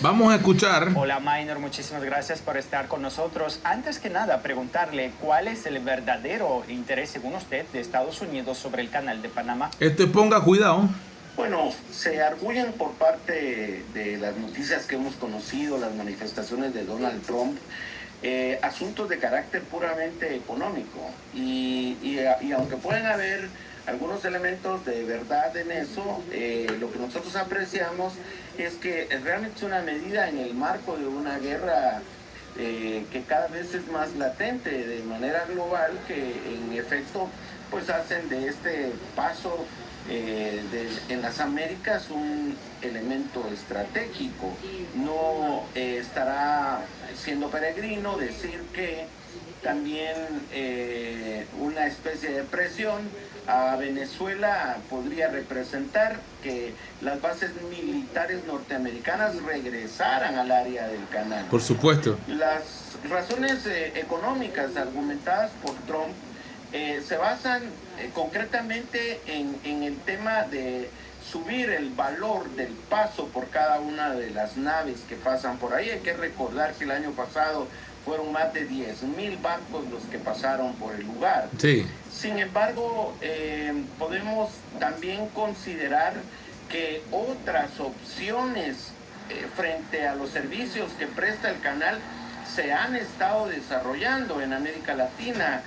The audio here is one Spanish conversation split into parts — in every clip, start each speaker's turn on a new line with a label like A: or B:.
A: Vamos a escuchar.
B: Hola Minor, muchísimas gracias por estar con nosotros. Antes que nada, preguntarle cuál es el verdadero interés, según usted, de Estados Unidos sobre el canal de Panamá.
A: Ponga cuidado.
C: Bueno, se arguyen por parte de las noticias que hemos conocido, las manifestaciones de Donald Trump, asuntos de carácter puramente económico. Y aunque pueden haber algunos elementos de verdad en eso, lo que nosotros apreciamos es que realmente es una medida en el marco de una guerra que cada vez es más latente de manera global, que en efecto pues hacen de este paso en las Américas un elemento estratégico. No estará siendo peregrino decir que también una especie de presión a Venezuela podría representar que las bases militares norteamericanas regresaran al área del canal.
A: Por supuesto.
C: Las razones económicas argumentadas por Trump se basan concretamente en el tema de subir el valor del paso por cada una de las naves que pasan por ahí. Hay que recordar que el año pasado fueron más de 10,000 barcos los que pasaron por el lugar.
A: Sí.
C: Sin embargo, podemos también considerar que otras opciones frente a los servicios que presta el canal se han estado desarrollando en América Latina.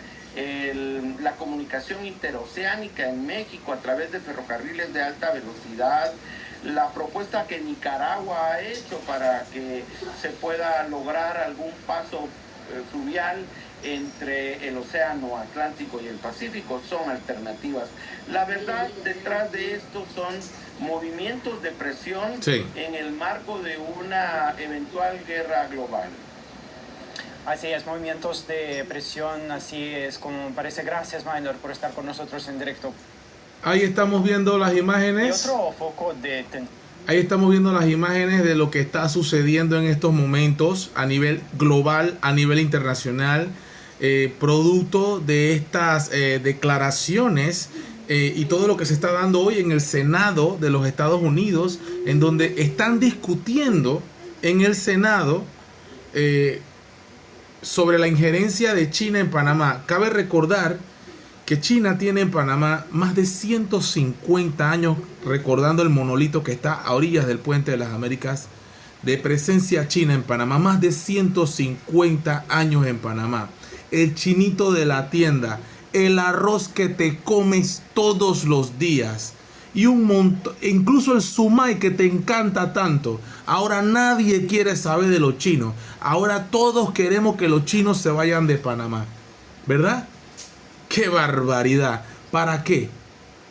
C: La comunicación interoceánica en México a través de ferrocarriles de alta velocidad, la propuesta que Nicaragua ha hecho para que se pueda lograr algún paso fluvial entre el océano Atlántico y el Pacífico son alternativas. La verdad detrás de esto son movimientos de presión en el marco de una eventual guerra global.
B: Así es, movimientos de presión, así es como parece. Gracias, Minor, por estar con nosotros en directo.
A: Ahí estamos viendo las imágenes.
B: Y otro foco de...
A: Ahí estamos viendo las imágenes de lo que está sucediendo en estos momentos a nivel global, a nivel internacional, producto de estas declaraciones y todo lo que se está dando hoy en el Senado de los Estados Unidos, en donde están discutiendo en el Senado sobre la injerencia de China en Panamá. Cabe recordar que China tiene en Panamá más de 150 años, recordando el monolito que está a orillas del Puente de las Américas, de presencia china en Panamá. Más de 150 años en Panamá. El chinito de la tienda, el arroz que te comes todos los días y un montón, incluso el sumai que te encanta tanto. Ahora nadie quiere saber de los chinos. Ahora todos queremos que los chinos se vayan de Panamá, ¿verdad? ¡Qué barbaridad! ¿Para qué?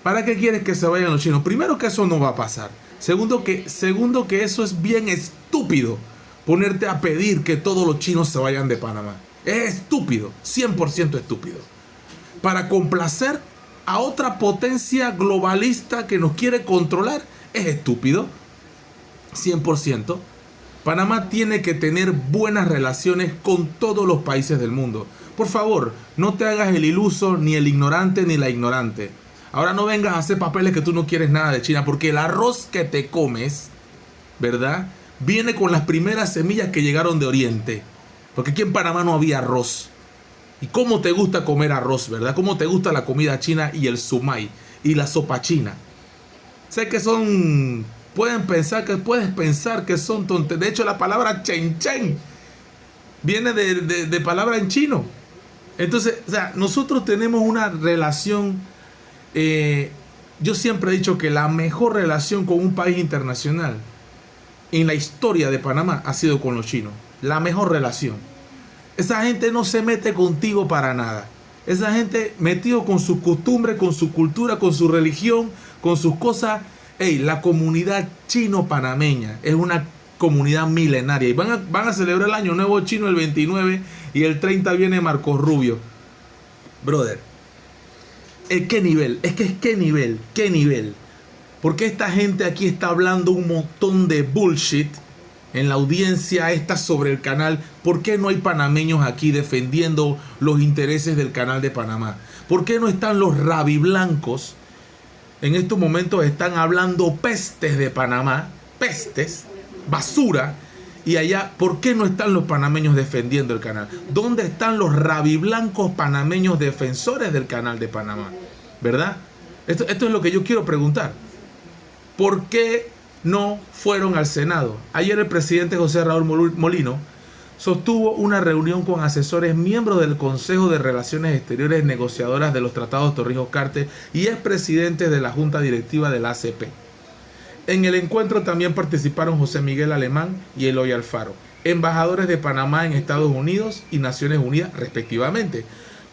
A: ¿Para qué quieres que se vayan los chinos? Primero, que eso no va a pasar. Segundo, que eso es bien estúpido. Ponerte a pedir que todos los chinos se vayan de Panamá. Es estúpido. 100% estúpido. Para complacer a otra potencia globalista que nos quiere controlar. Es estúpido. 100%. Panamá tiene que tener buenas relaciones con todos los países del mundo. Por favor, no te hagas el iluso, ni el ignorante, ni la ignorante. Ahora no vengas a hacer papeles que tú no quieres nada de China, porque el arroz que te comes, ¿verdad?, viene con las primeras semillas que llegaron de Oriente. Porque aquí en Panamá no había arroz. ¿Y cómo te gusta comer arroz, verdad? ¿Cómo te gusta la comida china y el sumai y la sopa china? Sé que son... puedes pensar que son tonterías. De hecho, la palabra chen chen viene de palabra en chino. Entonces, o sea, nosotros tenemos una relación. Yo siempre he dicho que la mejor relación con un país internacional en la historia de Panamá ha sido con los chinos. La mejor relación. Esa gente no se mete contigo para nada. Esa gente metido con su costumbre, con su cultura, con su religión, con sus cosas. La comunidad chino-panameña es una comunidad milenaria. Y van a celebrar el Año Nuevo Chino el 29 y el 30 viene Marcos Rubio. Brother, ¿qué nivel? ¿Qué nivel? Porque esta gente aquí está hablando un montón de bullshit en la audiencia esta sobre el canal. ¿Por qué no hay panameños aquí defendiendo los intereses del canal de Panamá? ¿Por qué no están los rabiblancos? En estos momentos están hablando pestes de Panamá, pestes, basura, Y allá, ¿por qué no están los panameños defendiendo el canal? ¿Dónde están los rabiblancos panameños defensores del canal de Panamá? ¿Verdad? Esto es lo que yo quiero preguntar. ¿Por qué no fueron al Senado? Ayer el presidente José Raúl Molino sostuvo una reunión con asesores miembros del Consejo de Relaciones Exteriores negociadoras de los tratados Torrijos-Carter y expresidentes de la Junta Directiva del ACP. En el encuentro también participaron José Miguel Alemán y Eloy Alfaro, embajadores de Panamá en Estados Unidos y Naciones Unidas respectivamente.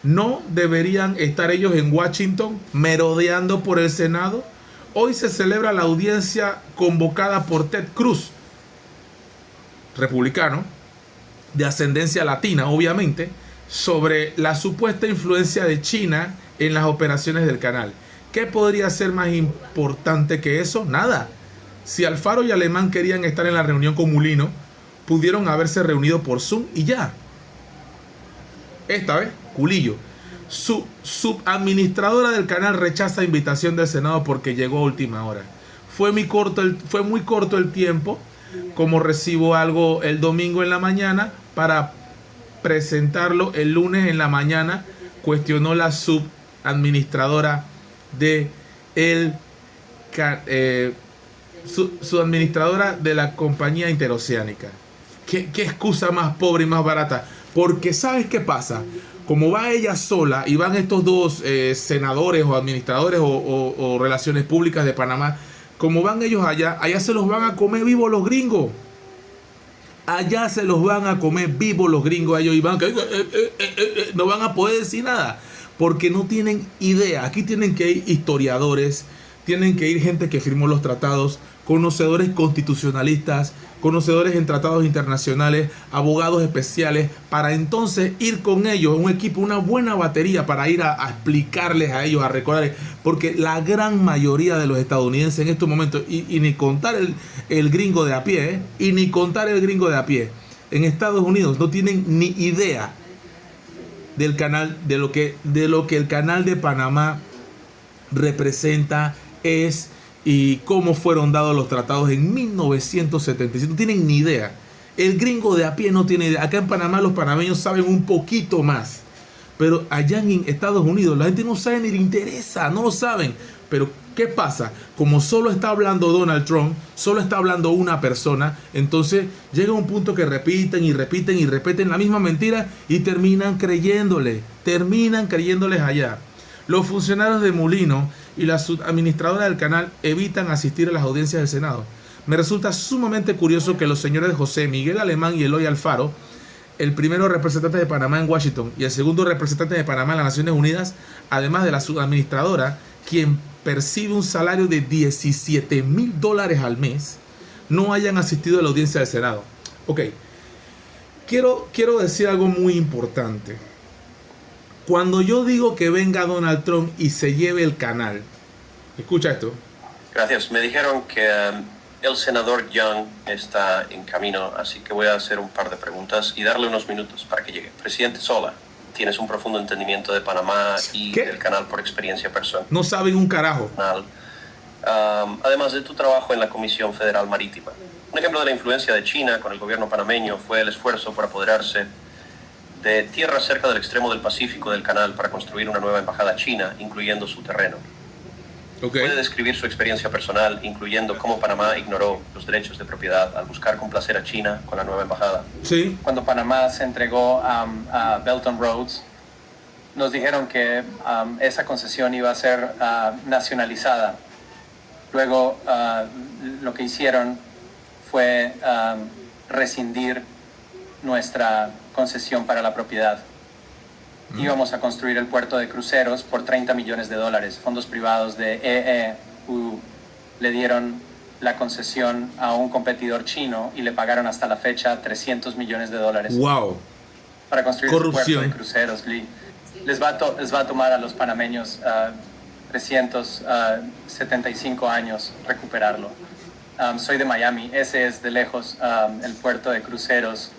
A: ¿No deberían estar ellos en Washington merodeando por el Senado? Hoy se celebra la audiencia convocada por Ted Cruz, republicano, de ascendencia latina obviamente, sobre la supuesta influencia de China en las operaciones del canal. ¿Qué podría ser más importante que eso? Nada. Si Alfaro y Alemán querían estar en la reunión con Molino, pudieron haberse reunido por Zoom y ya. Esta vez, culillo. Su subadministradora del canal rechaza invitación del Senado porque llegó a última hora. Fue muy corto el tiempo, como recibo algo el domingo en la mañana para presentarlo el lunes en la mañana, cuestionó la subadministradora de su administradora de la compañía interoceánica. ¿Qué excusa más pobre y más barata? Porque ¿sabes qué pasa? Como va ella sola y van estos dos senadores o administradores o relaciones públicas de Panamá, como van ellos allá se los van a comer vivos los gringos. Allá se los van a comer vivos los gringos ellos y van no van a poder decir nada porque no tienen idea. Aquí tienen que ir historiadores, tienen que ir gente que firmó los tratados, conocedores constitucionalistas, conocedores en tratados internacionales, abogados especiales, para entonces ir con ellos, un equipo, una buena batería para ir a explicarles a ellos, a recordarles, porque la gran mayoría de los estadounidenses en estos momentos, y ni contar el gringo de a pie, y ni contar el gringo de a pie, en Estados Unidos no tienen ni idea del canal, de lo que el canal de Panamá representa, es y cómo fueron dados los tratados en 1975. No tienen ni idea. El gringo de a pie no tiene idea. Acá en Panamá los panameños saben un poquito más, pero allá en Estados Unidos la gente no sabe ni le interesa, no lo saben. Pero ¿qué pasa? Como solo está hablando Donald Trump, solo está hablando una persona, entonces llega un punto que repiten y repiten y repiten la misma mentira y terminan creyéndole, creyéndoles allá. Los funcionarios de Molino y la subadministradora del canal evitan asistir a las audiencias del Senado. Me resulta sumamente curioso que los señores José Miguel Alemán y Eloy Alfaro, el primero representante de Panamá en Washington y el segundo representante de Panamá en las Naciones Unidas, además de la subadministradora, quien percibe un salario de $17,000 al mes, no hayan asistido a la audiencia del Senado. Ok, quiero decir algo muy importante. Cuando yo digo que venga Donald Trump y se lleve el canal, escucha esto.
D: Gracias. Me dijeron que el senador Young está en camino, así que voy a hacer un par de preguntas y darle unos minutos para que llegue. Presidente Sola, tienes un profundo entendimiento de Panamá y del canal por experiencia personal.
A: No saben un carajo.
D: Además de tu trabajo en la Comisión Federal Marítima. Un ejemplo de la influencia de China con el gobierno panameño fue el esfuerzo por apoderarse de tierras cerca del extremo del Pacífico del canal para construir una nueva embajada china, incluyendo su terreno. Puede describir su experiencia personal, incluyendo cómo Panamá ignoró los derechos de propiedad al buscar complacer a China con la nueva embajada.
A: Sí.
B: Cuando Panamá se entregó a Belt and Roads, nos dijeron que esa concesión iba a ser nacionalizada. Luego lo que hicieron fue rescindir nuestra concesión para la propiedad. Íbamos a construir el puerto de cruceros por $30 millones. Fondos privados de EEU le dieron la concesión a un competidor chino y le pagaron hasta la fecha $300 millones.
A: Wow.
B: Para construir
A: Corrupción.
B: el puerto de cruceros. Les va a tomar a los panameños 375 años recuperarlo. Soy de Miami. Ese es de lejos el puerto de cruceros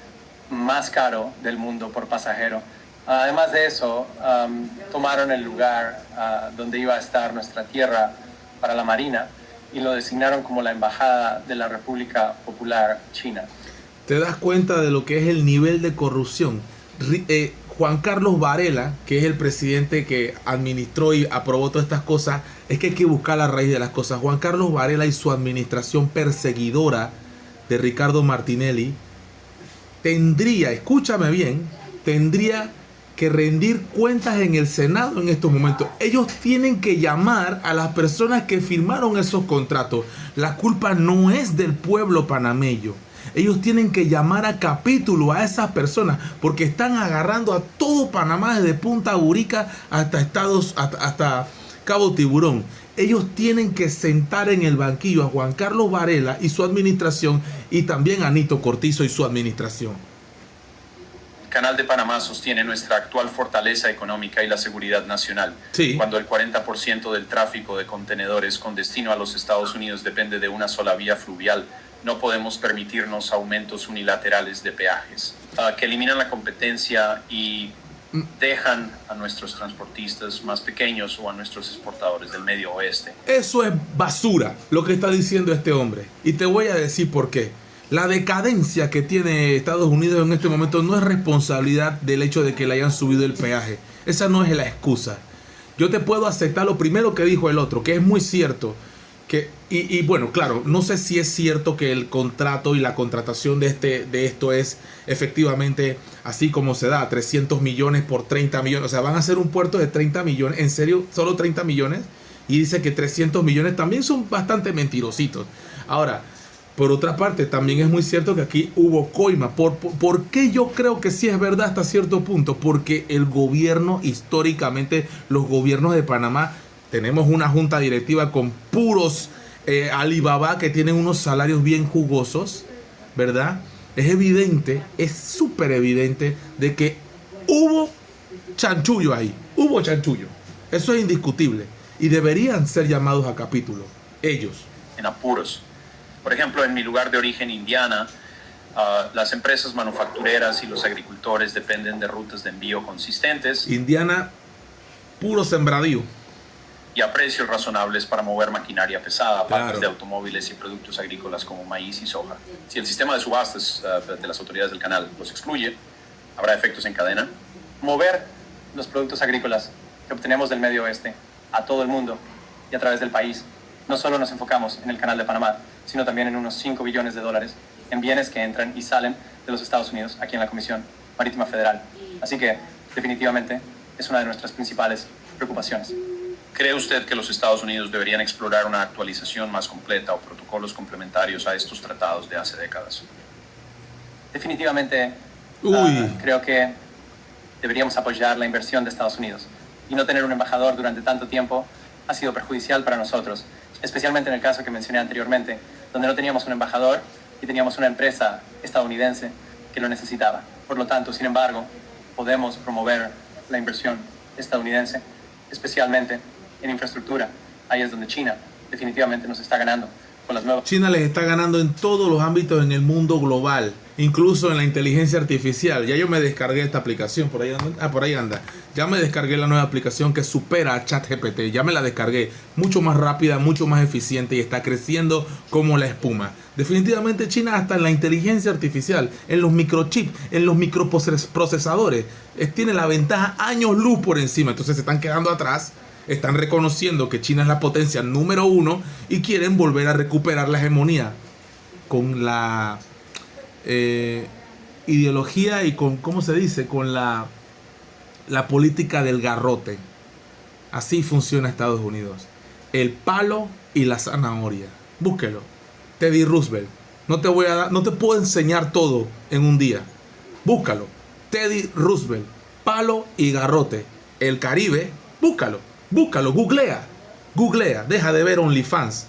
B: más caro del mundo por pasajero. Además de eso, tomaron el lugar donde iba a estar nuestra tierra para la Marina y lo designaron como la Embajada de la República Popular China.
A: te das cuenta de lo que es el nivel de corrupción. Juan Carlos Varela, que es el presidente que administró y aprobó todas estas cosas, es que hay que buscar la raíz de las cosas. Juan Carlos Varela y su administración perseguidora de Ricardo Martinelli tendría, escúchame bien, tendría que rendir cuentas en el Senado en estos momentos. Ellos tienen que llamar a las personas que firmaron esos contratos. La culpa no es del pueblo panameño. Ellos tienen que llamar a capítulo a esas personas porque están agarrando a todo Panamá desde Punta Burica hasta Cabo Tiburón. Ellos tienen que sentar en el banquillo a Juan Carlos Varela y su administración y también a Nito Cortizo y su administración.
E: El Canal de Panamá sostiene nuestra actual fortaleza económica y la seguridad nacional.
A: Sí.
E: Cuando el 40% del tráfico de contenedores con destino a los Estados Unidos depende de una sola vía fluvial, no podemos permitirnos aumentos unilaterales de peajes que eliminan la competencia y dejan a nuestros transportistas más pequeños o a nuestros exportadores del Medio Oeste.
A: Eso es basura lo que está diciendo este hombre. Y te voy a decir por qué. La decadencia que tiene Estados Unidos en este momento no es responsabilidad del hecho de que le hayan subido el peaje. Esa no es la excusa. Yo te puedo aceptar lo primero que dijo el otro, que es muy cierto. Y bueno, claro, no sé si es cierto que el contrato y la contratación de esto es efectivamente así como se da, 300 millones por 30 millones. O sea, van a hacer un puerto de 30 millones, en serio, solo 30 millones. Y dice que 300 millones también son bastante mentirositos. Ahora, por otra parte, también es muy cierto que aquí hubo coima. ¿Por qué yo creo que sí es verdad hasta cierto punto? Porque el gobierno, históricamente, los gobiernos de Panamá, tenemos una junta directiva con puros Alibaba que tienen unos salarios bien jugosos, ¿verdad? Es evidente, es súper evidente de que hubo chanchullo ahí. Hubo chanchullo. Eso es indiscutible. Y deberían ser llamados a capítulo. Ellos.
E: En apuros. Por ejemplo, en mi lugar de origen, Indiana, las empresas manufactureras y los agricultores dependen de rutas de envío consistentes
A: Indiana, puro sembradío.
E: y a precios razonables para mover maquinaria pesada, partes
A: Claro.
E: de automóviles y productos agrícolas como maíz y soja. Si el sistema de subastas de las autoridades del canal los excluye, habrá efectos en cadena.
B: Mover los productos agrícolas que obtenemos del Medio Oeste a todo el mundo y a través del país. No solo nos enfocamos en el Canal de Panamá, sino también en unos 5 billones de dólares en bienes que entran y salen de los Estados Unidos aquí en la Comisión Marítima Federal. Así que, definitivamente, es una de nuestras principales preocupaciones.
E: ¿Cree usted que los Estados Unidos deberían explorar una actualización más completa o protocolos complementarios a estos tratados de hace décadas?
B: Definitivamente,
A: Uy.
B: creo que deberíamos apoyar la inversión de Estados Unidos. Y no tener un embajador durante tanto tiempo ha sido perjudicial para nosotros, especialmente en el caso que mencioné anteriormente, donde no teníamos un embajador y teníamos una empresa estadounidense que lo necesitaba. Por lo tanto, sin embargo, podemos promover la inversión estadounidense, especialmente en infraestructura. Ahí es donde China definitivamente nos está ganando con las nuevas.
A: China les está ganando en todos los ámbitos en el mundo global, incluso en la inteligencia artificial. Ya yo me descargué esta aplicación, por ahí anda. Por ahí anda. Ya me descargué la nueva aplicación que supera a ChatGPT. Ya me la descargué, mucho más rápida, mucho más eficiente y está creciendo como la espuma. Definitivamente China hasta en la inteligencia artificial, en los microchips, en los microprocesadores, tiene la ventaja años luz por encima. Entonces se están quedando atrás. Están reconociendo que China es la potencia número 1 y quieren volver a recuperar la hegemonía con la ideología y con, ¿cómo se dice? Con la política del garrote. Así funciona Estados Unidos. El palo y la zanahoria. Búsquelo. Teddy Roosevelt. No te puedo enseñar todo en un día. Búscalo. Teddy Roosevelt. Palo y garrote. El Caribe. Búscalo. Googlea, deja de ver OnlyFans.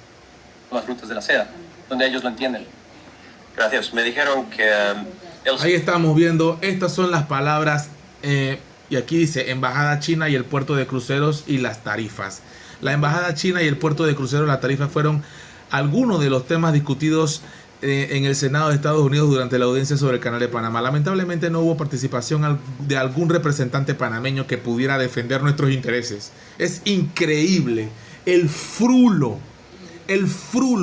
B: Las rutas de la seda, donde ellos lo entienden.
D: Gracias. Me dijeron que
A: Ahí estamos viendo, estas son las palabras, y aquí dice Embajada China y el puerto de cruceros y las tarifas. La Embajada China y el puerto de cruceros y las tarifas fueron algunos de los temas discutidos en el Senado de Estados Unidos durante la audiencia sobre el Canal de Panamá. Lamentablemente no hubo participación de algún representante panameño que pudiera defender nuestros intereses. Es increíble. El frulo.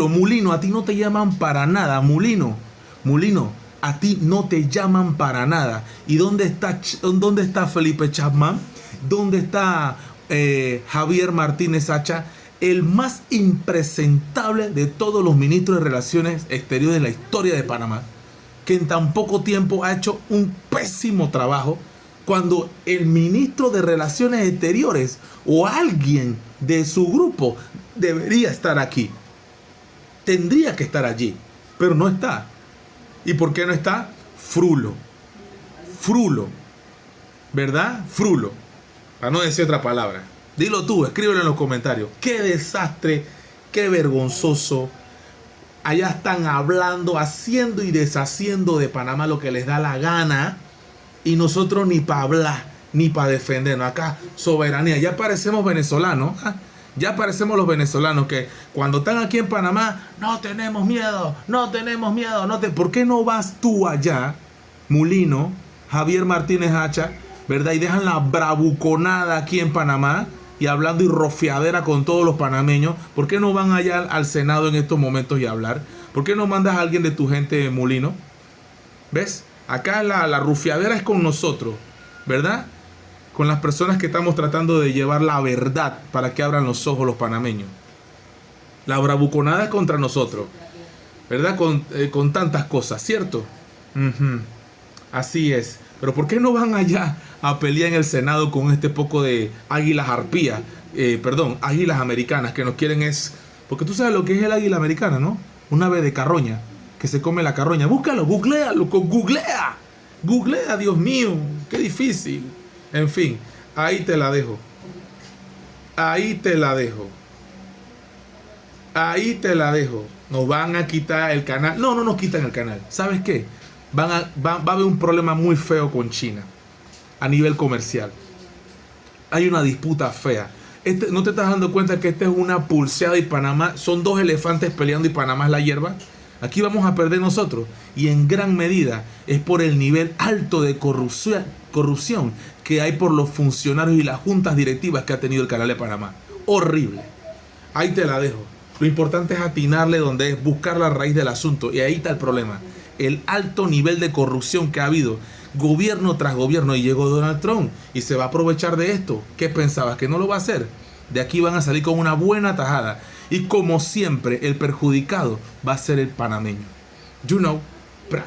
A: Mulino, a ti no te llaman para nada. Mulino, A ti no te llaman para nada. ¿Y dónde está Felipe Chapman? ¿Dónde está Javier Martínez Hacha? El más impresentable de todos los ministros de Relaciones Exteriores de la historia de Panamá, que en tan poco tiempo ha hecho un pésimo trabajo, cuando el ministro de Relaciones Exteriores o alguien de su grupo debería estar aquí. Tendría que estar allí, pero no está. ¿Y por qué no está? Frulo. Frulo. ¿Verdad? Frulo. Para no decir otra palabra. Dilo tú, escríbelo en los comentarios. Qué desastre, qué vergonzoso. Allá están hablando, haciendo y deshaciendo de Panamá lo que les da la gana. Y nosotros ni para hablar, ni para defendernos. Acá, soberanía. Ya parecemos venezolanos. ¿Ah? Ya parecemos los venezolanos que cuando están aquí en Panamá, no tenemos miedo, no tenemos miedo. ¿Por qué no vas tú allá, Mulino, Javier Martínez Hacha, ¿verdad? Y dejan la bravuconada aquí en Panamá y hablando y rofeadera con todos los panameños. ¿Por qué no van allá al Senado en estos momentos y hablar? ¿Por qué no mandas a alguien de tu gente, Mulino? ¿Ves? Acá la rufiadera es con nosotros, ¿verdad? Con las personas que estamos tratando de llevar la verdad para que abran los ojos los panameños. La bravuconada es contra nosotros, ¿verdad? Con tantas cosas, ¿cierto? Así es. Pero ¿por qué no van allá a pelear en el Senado con este poco de águilas arpías? Águilas americanas que nos quieren es... Porque tú sabes lo que es el águila americana, ¿no? Un ave de carroña, que se come la carroña. Búscalo, googlealo, googlea. Googlea, Dios mío, qué difícil. En fin, ahí te la dejo. Ahí te la dejo. Ahí te la dejo. Nos van a quitar el canal. No nos quitan el canal. ¿Sabes qué? Va a haber un problema muy feo con China a nivel comercial. Hay una disputa fea. ¿No te estás dando cuenta que esta es una pulseada y Panamá son dos elefantes peleando y Panamá es la hierba? Aquí vamos a perder nosotros. Y en gran medida es por el nivel alto de corrupción que hay por los funcionarios y las juntas directivas que ha tenido el Canal de Panamá. Horrible. Ahí te la dejo. Lo importante es atinarle donde es, buscar la raíz del asunto. Y ahí está el problema. El alto nivel de corrupción que ha habido gobierno tras gobierno. Y llegó Donald Trump y se va a aprovechar de esto. ¿Qué pensabas? ¿Que no lo va a hacer? De aquí van a salir con una buena tajada. Y como siempre, el perjudicado va a ser el panameño. You know, pra.